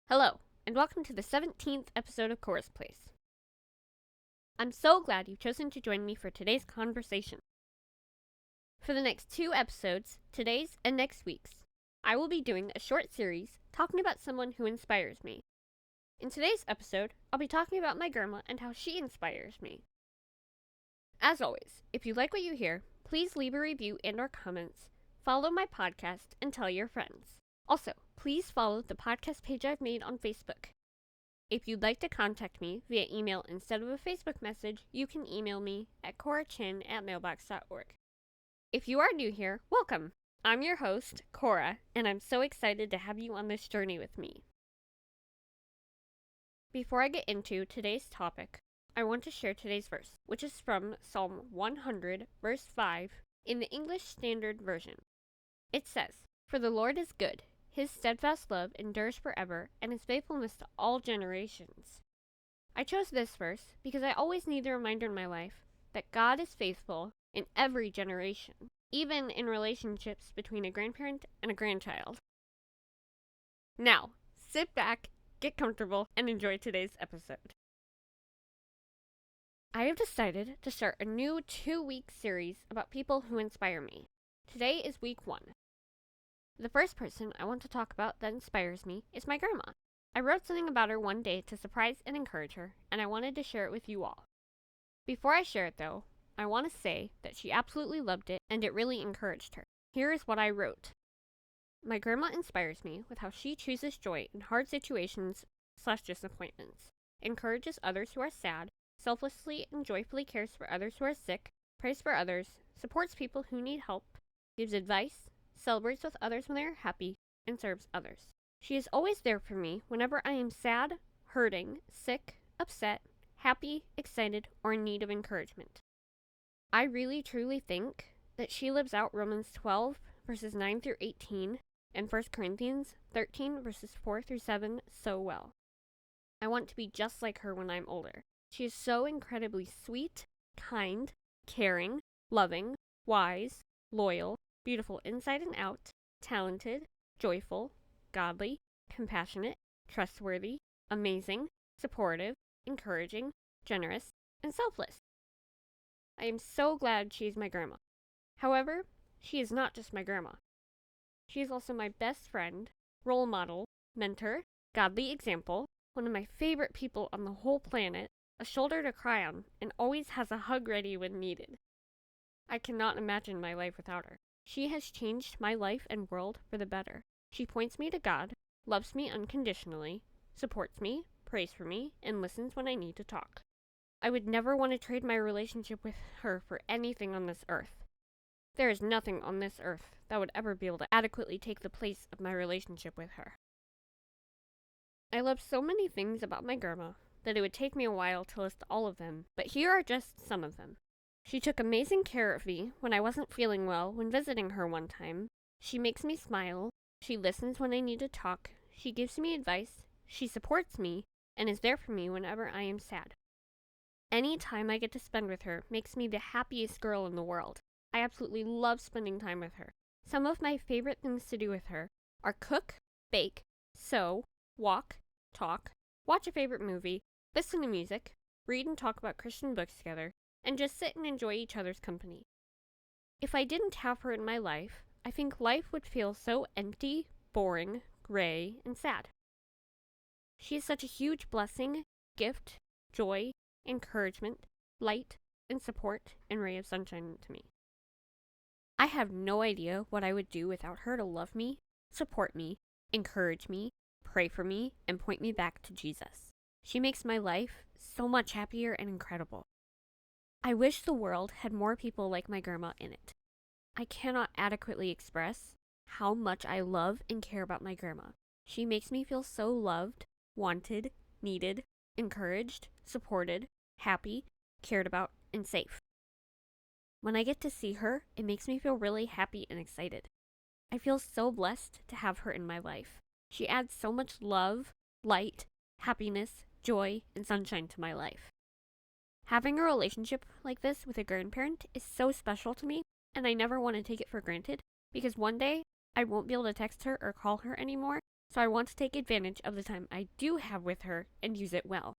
Hello, and welcome to the 17th episode of Chorus Place. I'm so glad you've chosen to join me for today's conversation. For the next 2 episodes, today's and next week's, I will be doing a short series talking about someone who inspires me. In today's episode, I'll be talking about my grandma and how she inspires me. As always, if you like what you hear, please leave a review and/or comments, follow my podcast, and tell your friends. Also, please follow the podcast page I've made on Facebook. If you'd like to contact me via email instead of a Facebook message, you can email me at corachin@mailbox.org. If you are new here, welcome! I'm your host, Cora, and I'm so excited to have you on this journey with me. Before I get into today's topic, I want to share today's verse, which is from Psalm 100, verse 5, in the English Standard Version. It says, "For the Lord is good. His steadfast love endures forever, and his faithfulness to all generations." I chose this verse because I always need the reminder in my life that God is faithful in every generation, even in relationships between a grandparent and a grandchild. Now, sit back, get comfortable, and enjoy today's episode. I have decided to start a new 2-week series about people who inspire me. Today is week 1. The first person I want to talk about that inspires me is my grandma. I wrote something about her one day to surprise and encourage her, and I wanted to share it with you all. Before I share it though, I want to say that she absolutely loved it and it really encouraged her. Here is what I wrote. My grandma inspires me with how she chooses joy in hard situations/disappointments, encourages others who are sad, selflessly and joyfully cares for others who are sick, prays for others, supports people who need help, gives advice, celebrates with others when they are happy, and serves others. She is always there for me whenever I am sad, hurting, sick, upset, happy, excited, or in need of encouragement. I really truly think that she lives out Romans 12, verses 9 through 18, and 1 Corinthians 13, verses 4 through 7 so well. I want to be just like her when I'm older. She is so incredibly sweet, kind, caring, loving, wise, loyal, beautiful inside and out, talented, joyful, godly, compassionate, trustworthy, amazing, supportive, encouraging, generous, and selfless. I am so glad she is my grandma. However, she is not just my grandma. She is also my best friend, role model, mentor, godly example, one of my favorite people on the whole planet, a shoulder to cry on, and always has a hug ready when needed. I cannot imagine my life without her. She has changed my life and world for the better. She points me to God, loves me unconditionally, supports me, prays for me, and listens when I need to talk. I would never want to trade my relationship with her for anything on this earth. There is nothing on this earth that would ever be able to adequately take the place of my relationship with her. I love so many things about my grandma that it would take me a while to list all of them, but here are just some of them. She took amazing care of me when I wasn't feeling well when visiting her one time. She makes me smile. She listens when I need to talk. She gives me advice. She supports me and is there for me whenever I am sad. Any time I get to spend with her makes me the happiest girl in the world. I absolutely love spending time with her. Some of my favorite things to do with her are cook, bake, sew, walk, talk, watch a favorite movie, listen to music, read and talk about Christian books together, and just sit and enjoy each other's company. If I didn't have her in my life, I think life would feel so empty, boring, gray, and sad. She is such a huge blessing, gift, joy, encouragement, light, and support, and ray of sunshine to me. I have no idea what I would do without her to love me, support me, encourage me, pray for me, and point me back to Jesus. She makes my life so much happier and incredible. I wish the world had more people like my grandma in it. I cannot adequately express how much I love and care about my grandma. She makes me feel so loved, wanted, needed, encouraged, supported, happy, cared about, and safe. When I get to see her, it makes me feel really happy and excited. I feel so blessed to have her in my life. She adds so much love, light, happiness, joy, and sunshine to my life. Having a relationship like this with a grandparent is so special to me, and I never want to take it for granted, because one day I won't be able to text her or call her anymore, so I want to take advantage of the time I do have with her and use it well.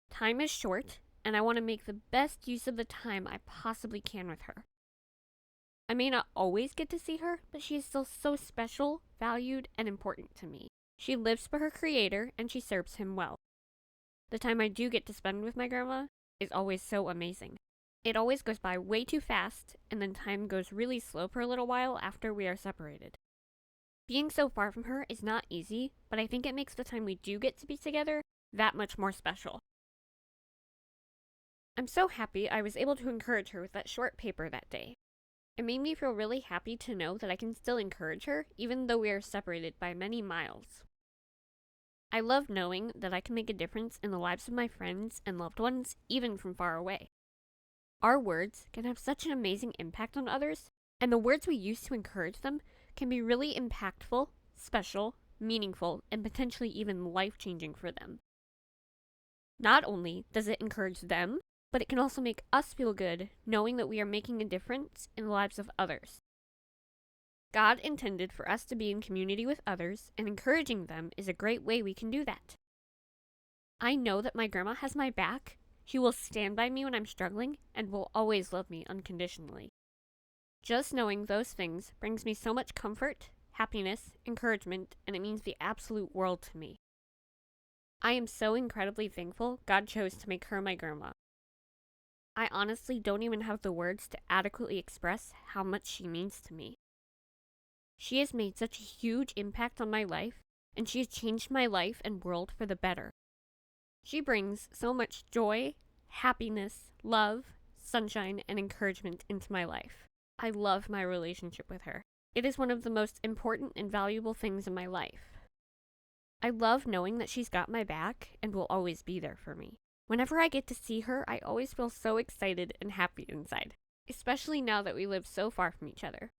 Time is short, and I want to make the best use of the time I possibly can with her. I may not always get to see her, but she is still so special, valued, and important to me. She lives for her creator, and she serves him well. The time I do get to spend with my grandma is always so amazing. It always goes by way too fast, and then time goes really slow for a little while after we are separated. Being so far from her is not easy, but I think it makes the time we do get to be together that much more special. I'm so happy I was able to encourage her with that short paper that day. It made me feel really happy to know that I can still encourage her, even though we are separated by many miles. I love knowing that I can make a difference in the lives of my friends and loved ones, even from far away. Our words can have such an amazing impact on others, and the words we use to encourage them can be really impactful, special, meaningful, and potentially even life-changing for them. Not only does it encourage them, but it can also make us feel good knowing that we are making a difference in the lives of others. God intended for us to be in community with others, and encouraging them is a great way we can do that. I know that my grandma has my back. She will stand by me when I'm struggling and will always love me unconditionally. Just knowing those things brings me so much comfort, happiness, encouragement, and it means the absolute world to me. I am so incredibly thankful God chose to make her my grandma. I honestly don't even have the words to adequately express how much she means to me. She has made such a huge impact on my life, and she has changed my life and world for the better. She brings so much joy, happiness, love, sunshine, and encouragement into my life. I love my relationship with her. It is one of the most important and valuable things in my life. I love knowing that she's got my back and will always be there for me. Whenever I get to see her, I always feel so excited and happy inside, especially now that we live so far from each other.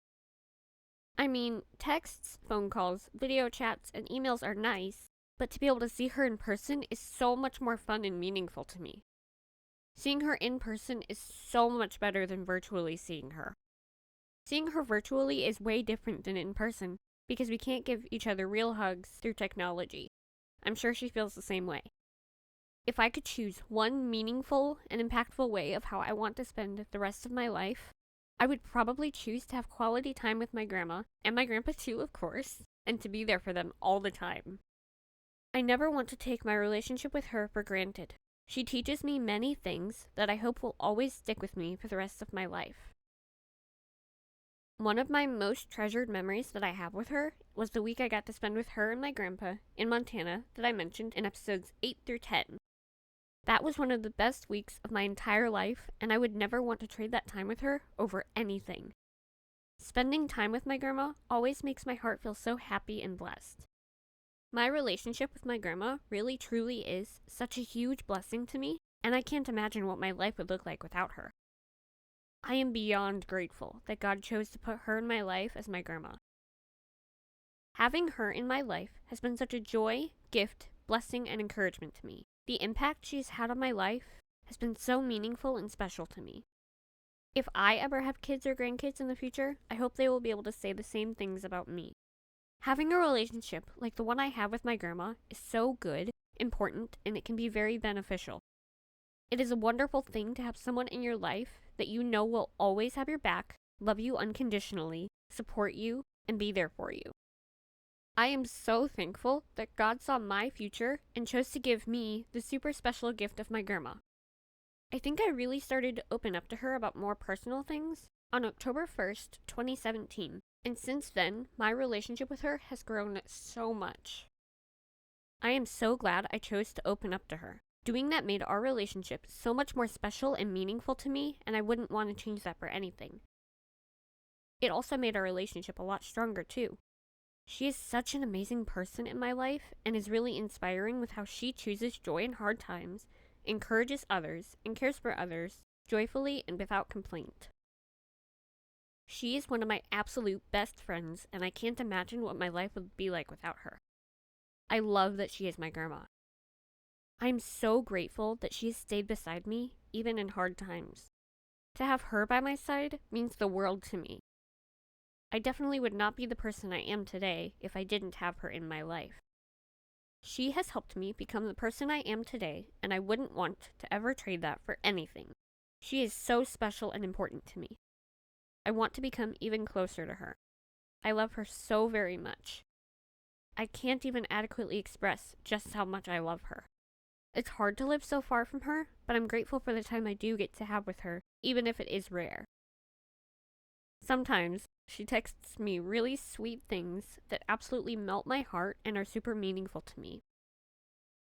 I mean, texts, phone calls, video chats, and emails are nice, but to be able to see her in person is so much more fun and meaningful to me. Seeing her in person is so much better than virtually seeing her. Seeing her virtually is way different than in person because we can't give each other real hugs through technology. I'm sure she feels the same way. If I could choose one meaningful and impactful way of how I want to spend the rest of my life, I would probably choose to have quality time with my grandma, and my grandpa too, of course, and to be there for them all the time. I never want to take my relationship with her for granted. She teaches me many things that I hope will always stick with me for the rest of my life. One of my most treasured memories that I have with her was the week I got to spend with her and my grandpa in Montana that I mentioned in episodes 8 through 10. That was one of the best weeks of my entire life, and I would never want to trade that time with her over anything. Spending time with my grandma always makes my heart feel so happy and blessed. My relationship with my grandma really truly is such a huge blessing to me, and I can't imagine what my life would look like without her. I am beyond grateful that God chose to put her in my life as my grandma. Having her in my life has been such a joy, gift, blessing, and encouragement to me. The impact she's had on my life has been so meaningful and special to me. If I ever have kids or grandkids in the future, I hope they will be able to say the same things about me. Having a relationship like the one I have with my grandma is so good, important, and it can be very beneficial. It is a wonderful thing to have someone in your life that you know will always have your back, love you unconditionally, support you, and be there for you. I am so thankful that God saw my future and chose to give me the super special gift of my grandma. I think I really started to open up to her about more personal things on October 1st, 2017, and since then, my relationship with her has grown so much. I am so glad I chose to open up to her. Doing that made our relationship so much more special and meaningful to me, and I wouldn't want to change that for anything. It also made our relationship a lot stronger too. She is such an amazing person in my life and is really inspiring with how she chooses joy in hard times, encourages others, and cares for others joyfully and without complaint. She is one of my absolute best friends, and I can't imagine what my life would be like without her. I love that she is my grandma. I am so grateful that she has stayed beside me, even in hard times. To have her by my side means the world to me. I definitely would not be the person I am today if I didn't have her in my life. She has helped me become the person I am today, and I wouldn't want to ever trade that for anything. She is so special and important to me. I want to become even closer to her. I love her so very much. I can't even adequately express just how much I love her. It's hard to live so far from her, but I'm grateful for the time I do get to have with her, even if it is rare. Sometimes, she texts me really sweet things that absolutely melt my heart and are super meaningful to me.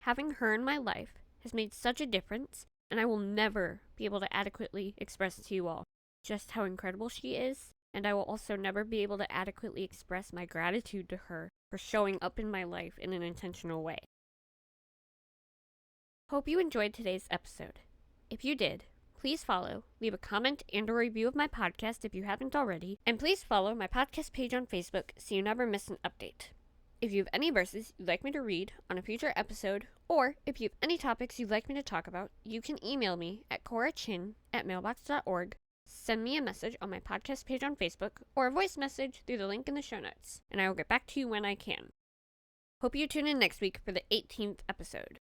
Having her in my life has made such a difference, and I will never be able to adequately express to you all just how incredible she is, and I will also never be able to adequately express my gratitude to her for showing up in my life in an intentional way. Hope you enjoyed today's episode. If you did, please follow, leave a comment and a review of my podcast if you haven't already, and please follow my podcast page on Facebook so you never miss an update. If you have any verses you'd like me to read on a future episode, or if you have any topics you'd like me to talk about, you can email me at corachin@mailbox.org, send me a message on my podcast page on Facebook, or a voice message through the link in the show notes, and I will get back to you when I can. Hope you tune in next week for the 18th episode.